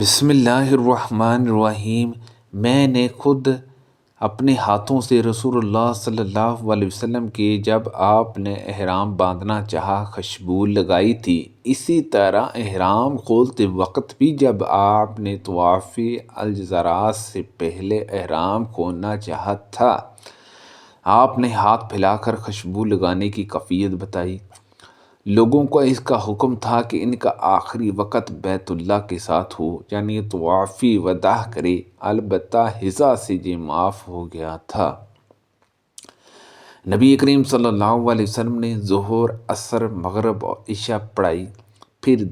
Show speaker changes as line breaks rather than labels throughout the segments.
بسم اللہ الرحمن الرحیم۔ میں نے خود اپنے ہاتھوں سے رسول اللہ صلی اللہ علیہ وسلم کے جب آپ نے احرام باندھنا چاہا خوشبو لگائی تھی۔ اسی طرح احرام کھولتے وقت بھی جب آپ نے طواف الجزرات سے پہلے احرام کھولنا چاہا تھا، آپ نے ہاتھ پھیلا کر خوشبو لگانے کی کیفیت بتائی۔ لوگوں کو اس کا حکم تھا کہ ان کا آخری وقت بیت اللہ کے ساتھ ہو، یعنی طواف وداع کرے، البتہ حضا سے یہ معاف ہو گیا تھا۔ نبی کریم صلی اللہ علیہ وسلم نے ظہر، عصر، مغرب اور عشاء پڑھائی، پھر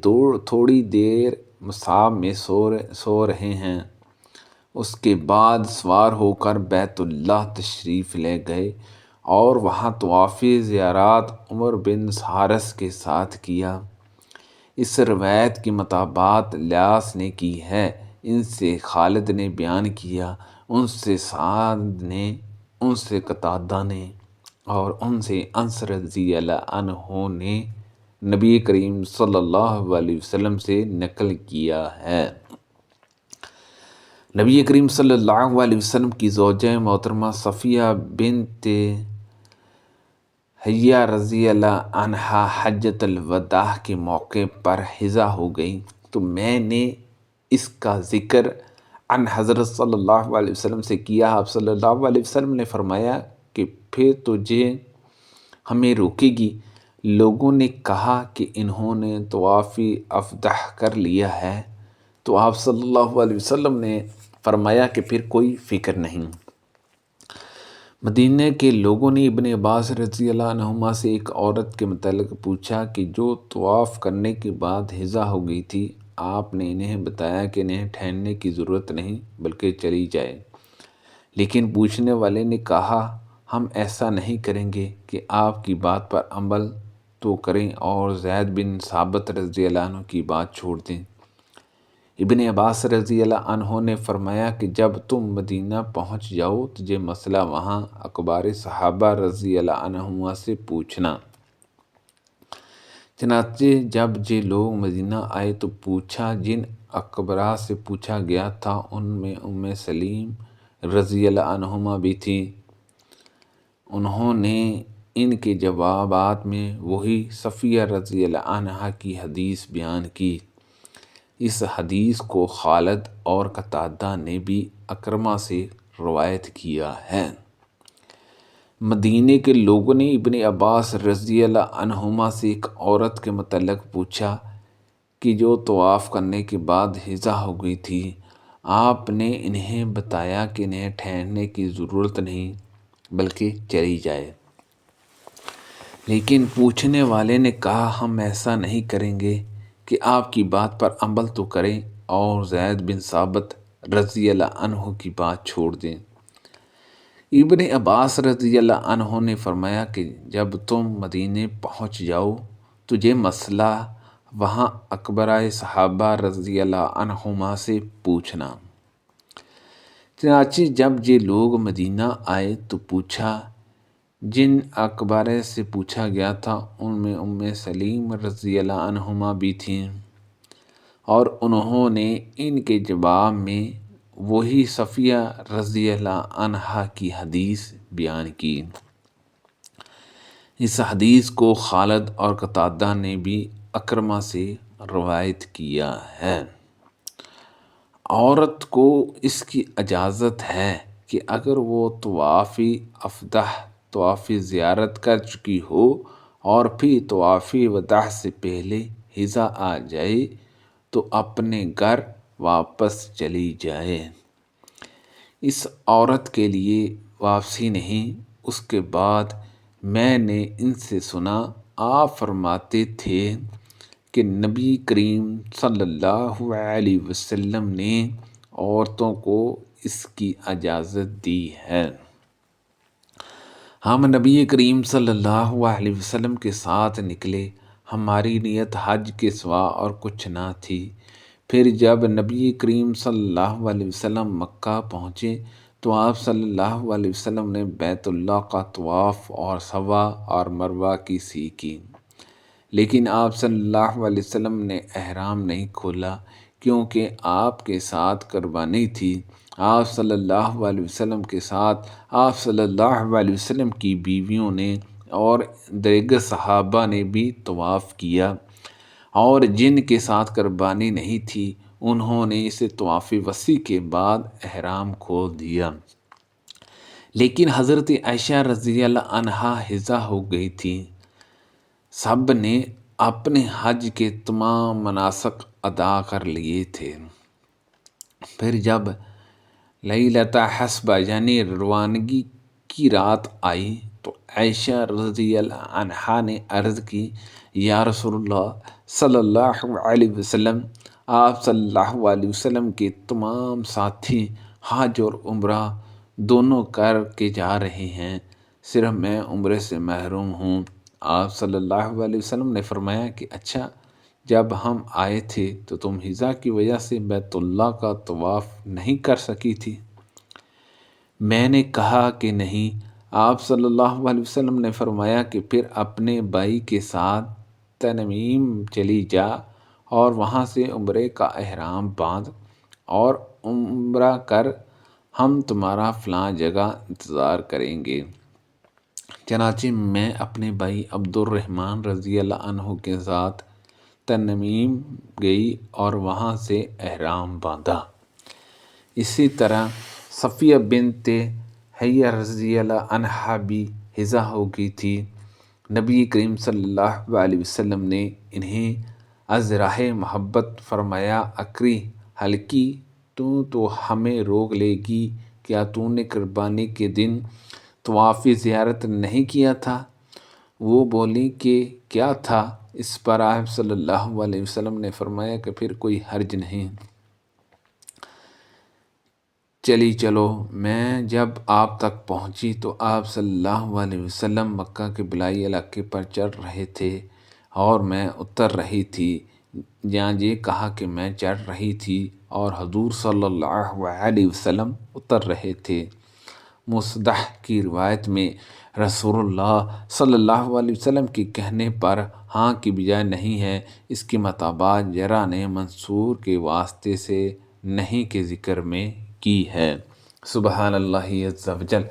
تھوڑی دیر مصحف میں سو رہے ہیں۔ اس کے بعد سوار ہو کر بیت اللہ تشریف لے گئے اور وہاں طواف زیارت عمر بن حارث کے ساتھ کیا۔ اس روایت کی مطابعت لیاس نے کی ہے، ان سے خالد نے بیان کیا، ان سے سعد نے، ان سے قتادہ نے اور ان سے انس رضی اللہ عنہ نے نبی کریم صلی اللہ علیہ وسلم سے نقل کیا ہے۔ نبی کریم صلی اللہ علیہ وسلم کی زوجہ محترمہ صفیہ بنت حیہ رضی اللہ عنہا حجۃ الوداع کے موقع پر حضا ہو گئی تو میں نے اس کا ذکر عن حضرت صلی اللہ علیہ وسلم سے کیا۔ آپ صلی اللہ علیہ وسلم نے فرمایا کہ پھر تجھے ہمیں روکے گی؟ لوگوں نے کہا کہ انہوں نے طواف افضح کر لیا ہے، تو آپ صلی اللہ علیہ وسلم نے فرمایا کہ پھر کوئی فکر نہیں۔ مدینہ کے لوگوں نے ابن عباس رضی اللہ عنہما سے ایک عورت کے متعلق پوچھا کہ جو طواف کرنے کے بعد حضا ہو گئی تھی، آپ نے انہیں بتایا کہ انہیں ٹھہرنے کی ضرورت نہیں بلکہ چلی جائے۔ لیکن پوچھنے والے نے کہا، ہم ایسا نہیں کریں گے کہ آپ کی بات پر عمل تو کریں اور زید بن ثابت رضی اللہ عنہ کی بات چھوڑ دیں۔ ابن عباس رضی اللہ عنہ نے فرمایا کہ جب تم مدینہ پہنچ جاؤ تو یہ مسئلہ وہاں اکبار صحابہ رضی اللہ عنہما سے پوچھنا۔ چنانچہ جب یہ لوگ مدینہ آئے تو پوچھا، جن اکبراء سے پوچھا گیا تھا ان میں ام سلیم رضی اللہ عنہما بھی تھیں۔ انہوں نے ان کے جوابات میں وہی صفیہ رضی اللہ عنہا کی حدیث بیان کی۔ اس حدیث کو خالد اور قتادہ نے بھی اکرمہ سے روایت کیا ہے۔ مدینے کے لوگوں نے ابن عباس رضی اللہ عنہما سے ایک عورت کے متعلق پوچھا کہ جو طواف کرنے کے بعد حضا ہو گئی تھی، آپ نے انہیں بتایا کہ انہیں ٹھہرنے کی ضرورت نہیں بلکہ چلی جائے۔ لیکن پوچھنے والے نے کہا، ہم ایسا نہیں کریں گے کہ آپ کی بات پر عمل تو کریں اور زید بن ثابت رضی اللہ عنہ کی بات چھوڑ دیں۔ ابن عباس رضی اللہ عنہ نے فرمایا کہ جب تم مدینے پہنچ جاؤ تو یہ مسئلہ وہاں اکبرائے صحابہ رضی اللہ عنہما سے پوچھنا۔ چنانچہ جب یہ لوگ مدینہ آئے تو پوچھا، جن اکبرائے سے پوچھا گیا تھا ان میں ام سلیم رضی اللہ عنہما بھی تھیں، اور انہوں نے ان کے جواب میں وہی صفیہ رضی اللہ عنہا کی حدیث بیان کی۔ اس حدیث کو خالد اور قتادہ نے بھی اکرمہ سے روایت کیا ہے۔ عورت کو اس کی اجازت ہے کہ اگر وہ طواف افضح، طواف زیارت کر چکی ہو اور پھر طواف وداع سے پہلے حضا آ جائے تو اپنے گھر واپس چلی جائے۔ اس عورت کے لیے واپسی نہیں۔ اس کے بعد میں نے ان سے سنا، آپ فرماتے تھے کہ نبی کریم صلی اللہ علیہ وسلم نے عورتوں کو اس کی اجازت دی ہے۔ ہم نبی کریم صلی اللہ علیہ وسلم کے ساتھ نکلے، ہماری نیت حج کے سوا اور کچھ نہ تھی۔ پھر جب نبی کریم صلی اللہ علیہ وسلم مکہ پہنچے تو آپ صلی اللہ علیہ وسلم نے بیت اللہ کا طواف اور صفا اور مروہ کی سی کی، لیکن آپ صلی اللہ علیہ وسلم نے احرام نہیں کھولا، کیونکہ آپ کے ساتھ قربانی تھی۔ آپ صلی اللہ علیہ وسلم کے ساتھ آپ صلی اللہ علیہ وسلم کی بیویوں نے اور دیگر صحابہ نے بھی طواف کیا، اور جن کے ساتھ قربانی نہیں تھی انہوں نے اسے طواف وسیع کے بعد احرام کھول دیا۔ لیکن حضرت عائشہ رضی اللہ عنہا حضا ہو گئی تھی۔ سب نے اپنے حج کے تمام مناسک ادا کر لیے تھے۔ پھر جب لیلۃ حسبہ یعنی روانگی کی رات آئی تو عائشہ رضی اللہ عنہا نے عرض کی، یا رسول اللہ صلی اللہ علیہ وسلم، آپ صلی اللہ علیہ وسلم کے تمام ساتھی حج اور عمرہ دونوں کر کے جا رہے ہیں، صرف میں عمرے سے محروم ہوں۔ آپ صلی اللہ علیہ وسلم نے فرمایا کہ اچھا، جب ہم آئے تھے تو تم حضا کی وجہ سے بیت اللہ کا طواف نہیں کر سکی تھی؟ میں نے کہا کہ نہیں۔ آپ صلی اللہ علیہ وسلم نے فرمایا کہ پھر اپنے بھائی کے ساتھ تنعیم چلی جا اور وہاں سے عمرے کا احرام باندھ اور عمرہ کر، ہم تمہارا فلاں جگہ انتظار کریں گے۔ چنانچہ میں اپنے بھائی عبد الرحمن رضی اللہ عنہ کے ساتھ تنعیم گئی اور وہاں سے احرام باندھا۔ اسی طرح صفیہ بنت حیہ رضی اللہ عنہا بھی حضا ہو گئی تھی۔ نبی کریم صلی اللہ علیہ وسلم نے انہیں از راہ محبت فرمایا، اکری ہلکی تو ہمیں روک لے گی، کیا تو نے قربانی کے دن طواف زیارت نہیں کیا تھا؟ وہ بولی کہ کیا تھا؟ اس پر آپ صلی اللہ علیہ وسلم نے فرمایا کہ پھر کوئی حرج نہیں، چلی چلو۔ میں جب آپ تک پہنچی تو آپ صلی اللہ علیہ وسلم مکہ کے بلائی علاقے پر چڑھ رہے تھے اور میں اتر رہی تھی، یا یہ کہا کہ میں چڑھ رہی تھی اور حضور صلی اللہ علیہ وسلم اتر رہے تھے۔ مصدح کی روایت میں رسول اللہ صلی اللہ علیہ وسلم کے کہنے پر ہاں کی بجائے نہیں ہے، اس کی مطابات جرا نے منصور کے واسطے سے نہیں کے ذکر میں کی ہے۔ سبحان اللہ عز و جل۔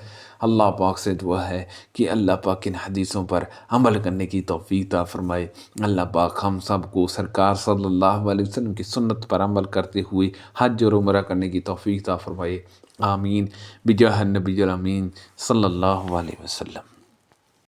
اللہ پاک سے دعا ہے کہ اللہ پاک ان حدیثوں پر عمل کرنے کی توفیق عطا فرمائے۔ اللہ پاک ہم سب کو سرکار صلی اللہ علیہ وسلم کی سنت پر عمل کرتے ہوئے حج اور عمرہ کرنے کی توفیق عطا فرمائے۔ آمین بجاہ النبی الامین صلی اللہ علیہ وسلم۔